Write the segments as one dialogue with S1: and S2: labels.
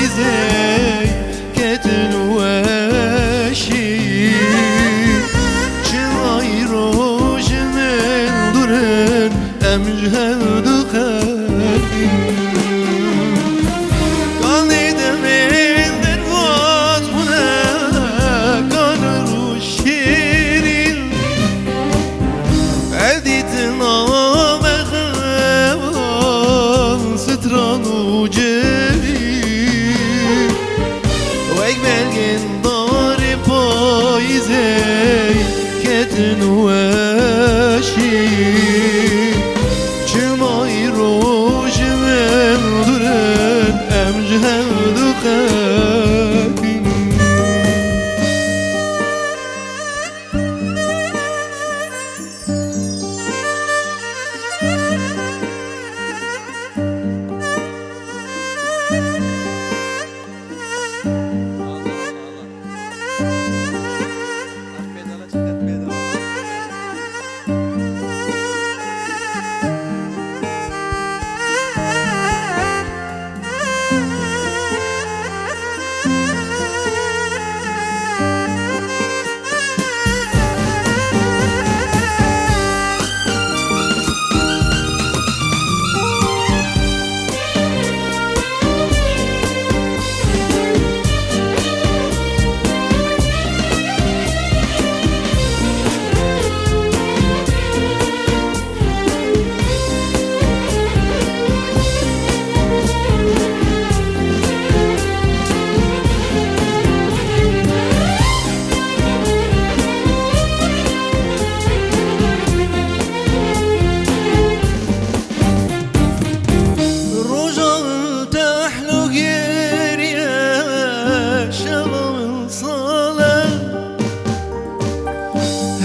S1: پاییزه کتن وشی چای روش من دورن امجهل دخلی کانی دمین درواز بونه کان رو شیرین ادیت نام خوان ستران و جوی و یک بلگن دار پاییزه کتن وشی چمای روش من دورن امجهل دخلی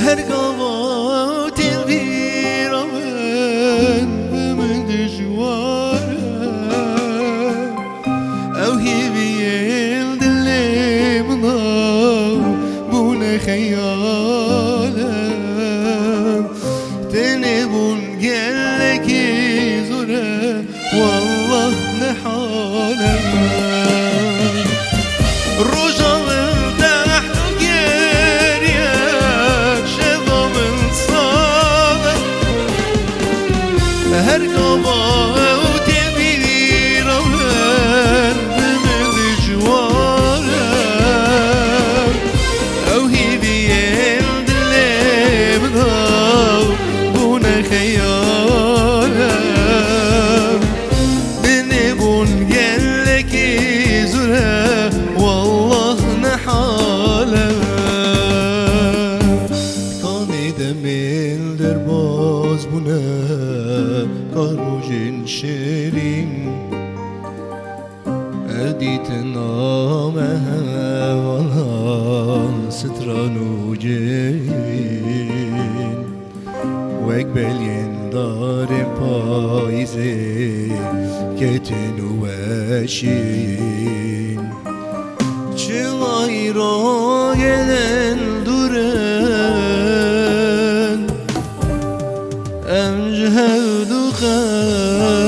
S1: her gavat bir amen من دجوارا او هيبيل دلي مناو بونا خيالا تنبون قالك زورا والله نحالا رجال her gavat bir amen من دجوارا او هيبيل دلي مناو بونا خيالا بنبون قالك زورا والله نحالا كاني دمين درباز بونا کاروژن شیرین ادیت نامه والان ستران و جین و یک بلین دار پاییزه کتن وشین چلای را گلن دورن امجهل دخاتي